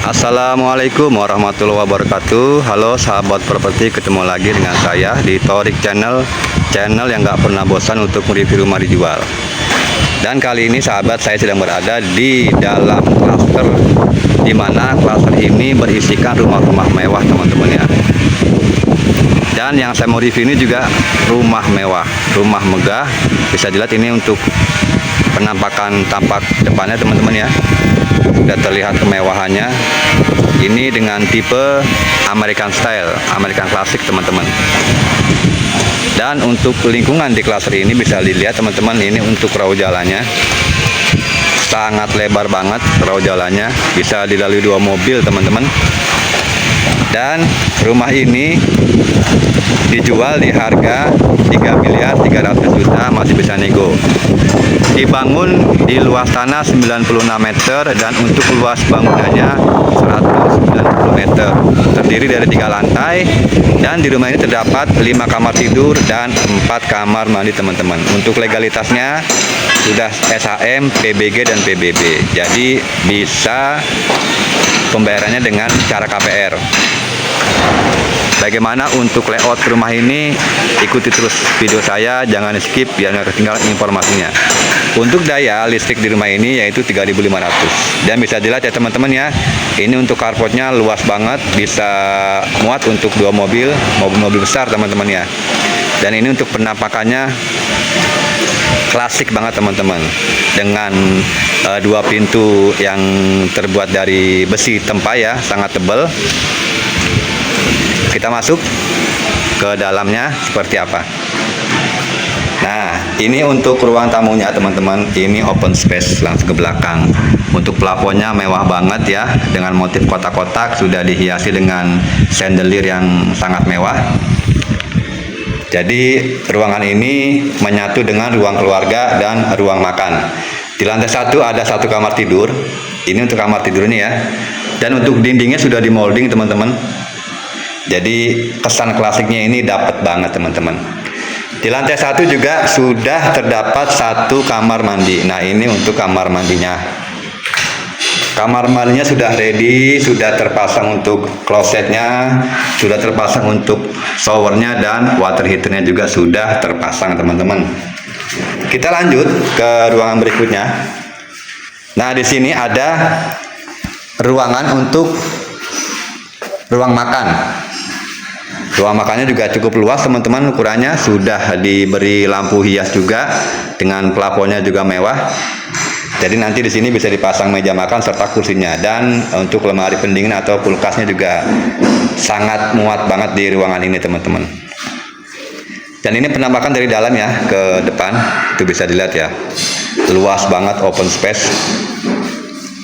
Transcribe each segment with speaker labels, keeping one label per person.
Speaker 1: Assalamualaikum warahmatullahi wabarakatuh. Halo sahabat properti, ketemu lagi dengan saya di Torik Channel yang nggak pernah bosan untuk mereview rumah dijual. Dan kali ini sahabat, saya sedang berada di dalam klaster, di mana klaster ini berisikan rumah-rumah mewah teman-teman ya. Dan yang saya mau review ini juga rumah mewah, rumah megah. Bisa dilihat ini untuk penampakan tampak depannya teman-teman ya. Sudah terlihat kemewahannya. Ini dengan tipe American Style, American Classic teman-teman. Dan untuk lingkungan di klaster ini bisa dilihat teman-teman, ini untuk rawa jalannya sangat lebar banget. Rawa jalannya bisa dilalui 2 mobil teman-teman. Dan rumah ini dijual di harga 3.300.000.000, masih bisa nego. Dibangun di luas tanah 96 meter dan untuk luas bangunannya 190 meter. Terdiri dari 3 lantai dan di rumah ini terdapat 5 kamar tidur dan 4 kamar mandi teman-teman. Untuk legalitasnya sudah SHM, PBG dan PBB. Jadi bisa pembayarannya dengan cara KPR. Bagaimana untuk layout rumah ini, ikuti terus video saya, jangan skip biar nggak ketinggalan informasinya. Untuk daya listrik di rumah ini yaitu 3.500, dan bisa dilihat ya teman-teman ya, ini untuk carportnya luas banget, bisa muat untuk 2 mobil besar teman-teman ya. Dan ini untuk penampakannya klasik banget teman-teman, dengan 2 pintu yang terbuat dari besi tempa ya, sangat tebal. Kita masuk ke dalamnya seperti apa. Nah, ini untuk ruang tamunya teman-teman. Ini open space langsung ke belakang. Untuk plafonnya mewah banget ya, dengan motif kotak-kotak, sudah dihiasi dengan chandelier yang sangat mewah. Jadi ruangan ini menyatu dengan ruang keluarga dan ruang makan. Di lantai 1 ada 1 kamar tidur. Ini untuk kamar tidur ini ya. Dan untuk dindingnya sudah di molding teman-teman. Jadi kesan klasiknya ini dapat banget teman-teman. Di lantai 1 juga sudah terdapat 1 kamar mandi. Nah, ini untuk kamar mandinya. Kamar mandinya sudah ready, sudah terpasang untuk klosetnya, sudah terpasang untuk showernya, dan water heaternya juga sudah terpasang teman-teman. Kita lanjut ke ruangan berikutnya. Nah, di sini ada ruangan untuk ruang makan. Ruang makannya juga cukup luas teman-teman, ukurannya sudah diberi lampu hias juga, dengan plafonnya juga mewah. Jadi nanti di sini bisa dipasang meja makan serta kursinya, dan untuk lemari pendingin atau kulkasnya juga sangat muat banget di ruangan ini teman-teman. Dan ini penampakan dari dalam ya ke depan, itu bisa dilihat ya, luas banget, open space.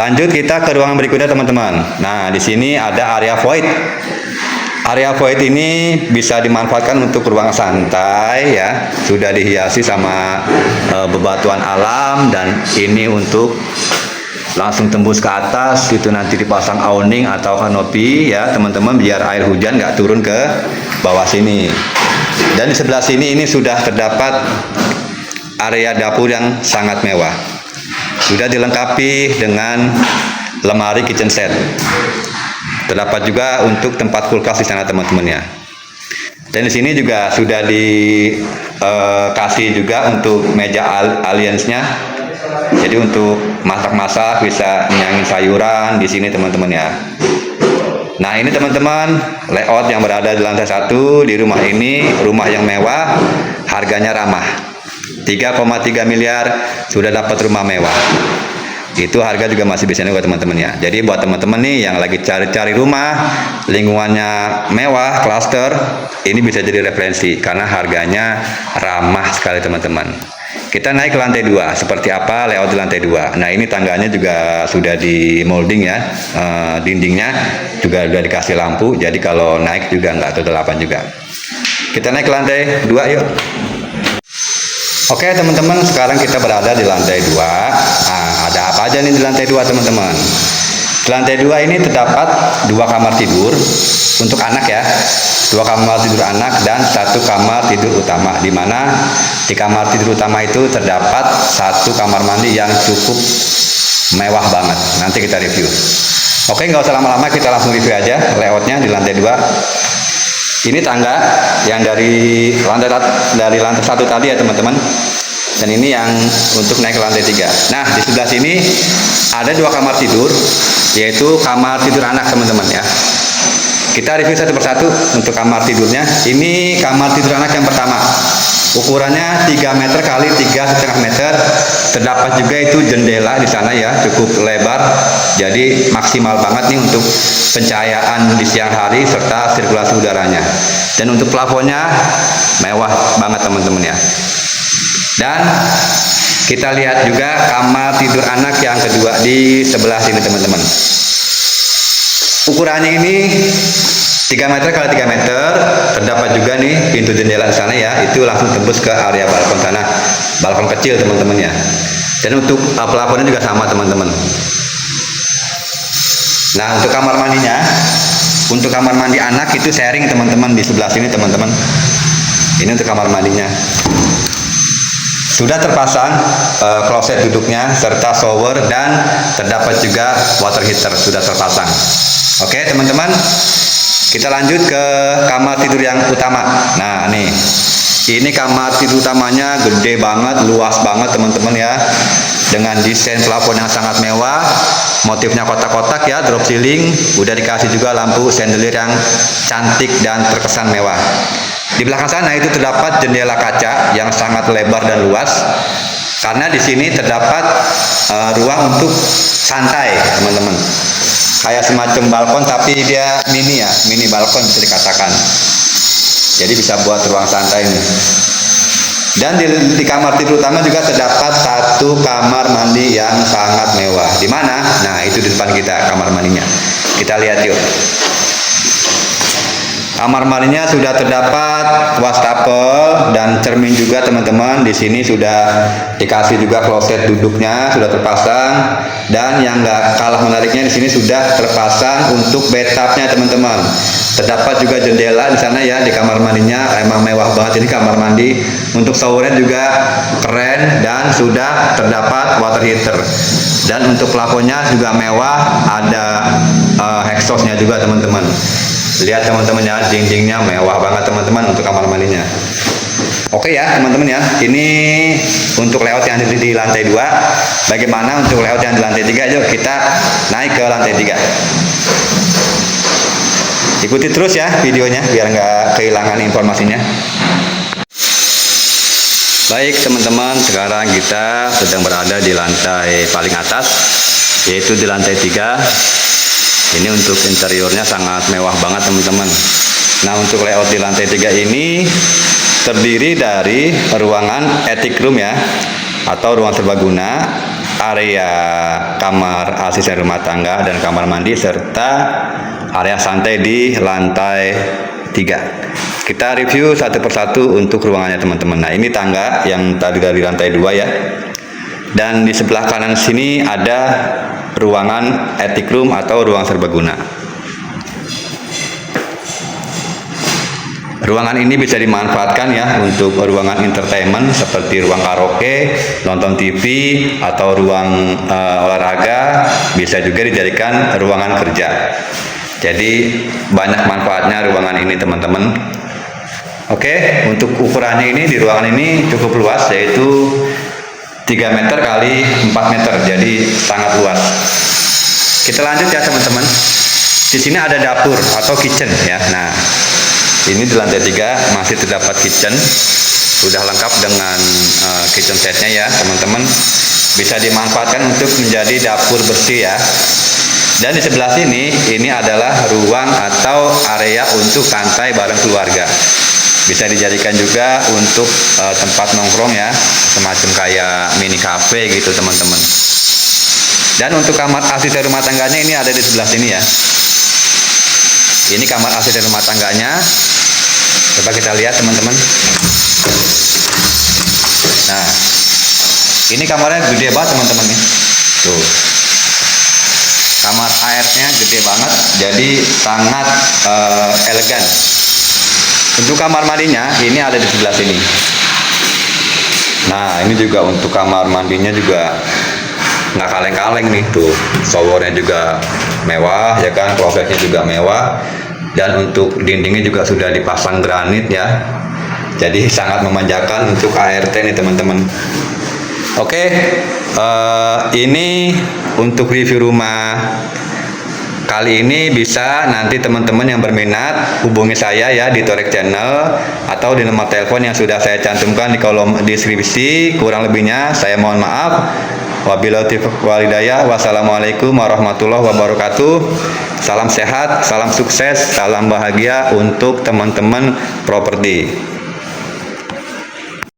Speaker 1: Lanjut kita ke ruangan berikutnya teman-teman. Nah, di sini ada area void. Area void ini bisa dimanfaatkan untuk ruang santai ya, sudah dihiasi sama bebatuan alam, dan ini untuk langsung tembus ke atas, itu nanti dipasang awning atau kanopi ya teman-teman, biar air hujan nggak turun ke bawah sini. Dan di sebelah sini ini sudah terdapat area dapur yang sangat mewah, sudah dilengkapi dengan lemari kitchen set. Terdapat juga untuk tempat kulkas di sana teman-teman ya. Dan di sini juga sudah dikasih juga untuk meja aliensnya. Jadi untuk masak-masak bisa nyangin sayuran di sini teman-teman ya. Nah, ini teman-teman layout yang berada di lantai 1 di rumah ini, rumah yang mewah, harganya ramah. 3,3 miliar sudah dapat rumah mewah. Itu harga juga masih bisa nego teman-teman ya. Jadi buat teman-teman nih yang lagi cari-cari rumah, lingkungannya mewah, klaster, ini bisa jadi referensi karena harganya ramah sekali teman-teman. Kita naik ke lantai 2, seperti apa layout di lantai 2. Nah, ini tangganya juga sudah di molding ya, dindingnya juga sudah dikasih lampu, jadi kalau naik juga nggak kegelapan juga. Kita naik ke lantai 2 yuk. Oke teman-teman, sekarang kita berada di lantai 2. Nah, ada apa aja nih di lantai 2 teman-teman? Di lantai 2 ini terdapat 2 kamar tidur untuk anak ya, 2 kamar tidur anak dan 1 kamar tidur utama, di mana di kamar tidur utama itu terdapat 1 kamar mandi yang cukup mewah banget. Nanti kita review. Oke, nggak usah lama-lama, kita langsung review aja layoutnya di lantai 2. Ini tangga yang dari lantai 1 tadi ya teman-teman. Dan ini yang untuk naik ke lantai 3. Nah, di sebelah sini ada 2 kamar tidur, yaitu kamar tidur anak teman-teman ya. Kita review satu persatu untuk kamar tidurnya. Ini kamar tidur anak yang pertama. Ukurannya 3 meter kali 3,5 meter. Terdapat juga itu jendela di sana ya, cukup lebar. Jadi maksimal banget nih untuk pencahayaan di siang hari serta sirkulasi udaranya. Dan untuk plafonnya mewah banget teman-teman ya. Dan kita lihat juga kamar tidur anak yang kedua di sebelah sini teman-teman. Ukurannya ini 3 meter kali 3 meter. Terdapat juga nih pintu jendela di sana ya, itu langsung tembus ke area balkon sana, balkon kecil teman-teman ya. Dan untuk plafonnya juga sama teman-teman. Nah, untuk kamar mandinya, untuk kamar mandi anak itu sharing teman-teman di sebelah sini teman-teman. Ini untuk kamar mandinya. Sudah terpasang kloset duduknya serta shower, dan terdapat juga water heater sudah terpasang. Oke teman-teman, kita lanjut ke kamar tidur yang utama. Nah nih, ini kamar tidur utamanya gede banget, luas banget teman-teman ya, dengan desain plafon yang sangat mewah, motifnya kotak-kotak ya, drop ceiling, udah dikasih juga lampu chandelier yang cantik dan terkesan mewah. Di belakang sana itu terdapat jendela kaca yang sangat lebar dan luas, karena di sini terdapat ruang untuk santai teman-teman. Kayak semacam balkon tapi dia mini ya, mini balkon bisa dikatakan. Jadi bisa buat ruang santai nih. Dan di kamar tidur utama juga terdapat satu kamar mandi yang sangat mewah. Di mana? Nah, itu di depan kita kamar mandinya. Kita lihat yuk. Kamar mandinya sudah terdapat wastafel dan cermin juga teman-teman. Di sini sudah dikasih juga kloset duduknya sudah terpasang, dan yang nggak kalah menariknya di sini sudah terpasang untuk bathtubnya teman-teman. Terdapat juga jendela di sana ya di kamar mandinya, emang mewah banget ini kamar mandi. Untuk showernya juga keren dan sudah terdapat water heater. Dan untuk plafonnya juga mewah, ada exhaustnya juga teman-teman. Lihat teman-teman ya, dindingnya mewah banget teman-teman untuk kamar mandinya. Oke ya teman-teman ya, ini untuk layout yang di lantai 2. Bagaimana untuk layout yang di lantai 3? Yuk kita naik ke lantai 3. Ikuti terus ya videonya biar nggak kehilangan informasinya. Baik teman-teman, sekarang kita sedang berada di lantai paling atas, yaitu di lantai 3. Ini untuk interiornya sangat mewah banget teman-teman. Nah, untuk layout di lantai 3 ini terdiri dari ruangan attic room ya, atau ruang serbaguna, area kamar asisten rumah tangga dan kamar mandi, serta area santai di lantai 3. Kita review satu persatu untuk ruangannya teman-teman. Nah, ini tangga yang tadi dari lantai 2 ya. Dan di sebelah kanan sini ada ruangan attic room atau ruang serbaguna. Ruangan ini bisa dimanfaatkan ya untuk ruangan entertainment seperti ruang karaoke, nonton TV, atau ruang olahraga. Bisa juga dijadikan ruangan kerja. Jadi banyak manfaatnya ruangan ini teman-teman. Oke, untuk ukurannya ini di ruangan ini cukup luas, yaitu 3 meter kali 4 meter, jadi sangat luas. Kita lanjut ya teman-teman. Di sini ada dapur atau kitchen ya. Nah, ini di lantai 3 masih terdapat kitchen, sudah lengkap dengan kitchen setnya ya teman-teman. Bisa dimanfaatkan untuk menjadi dapur bersih ya. Dan di sebelah sini ini adalah ruang atau area untuk santai bareng keluarga. Bisa dijadikan juga untuk tempat nongkrong ya, semacam kayak mini cafe gitu teman-teman. Dan untuk kamar asisten rumah tangganya ini ada di sebelah sini ya. Ini kamar asisten rumah tangganya. Coba kita lihat teman-teman. Nah, ini kamarnya gede banget teman-teman nih. Tuh. Kamar airnya gede banget, jadi sangat elegan. Untuk kamar mandinya ini ada di sebelah sini. Nah, ini juga untuk kamar mandinya juga nggak kaleng-kaleng nih tuh. Showernya juga mewah ya kan, prosesnya juga mewah, dan untuk dindingnya juga sudah dipasang granit ya. Jadi sangat memanjakan untuk ART nih teman-teman. Oke, ini untuk review rumah kali ini. Bisa nanti teman-teman yang berminat hubungi saya ya di Torek Channel atau di nomor telepon yang sudah saya cantumkan di kolom deskripsi. Kurang lebihnya saya mohon maaf. Wabillahi taufiq wal hidayah. Wassalamualaikum warahmatullahi wabarakatuh. Salam sehat, salam sukses, salam bahagia untuk teman-teman properti.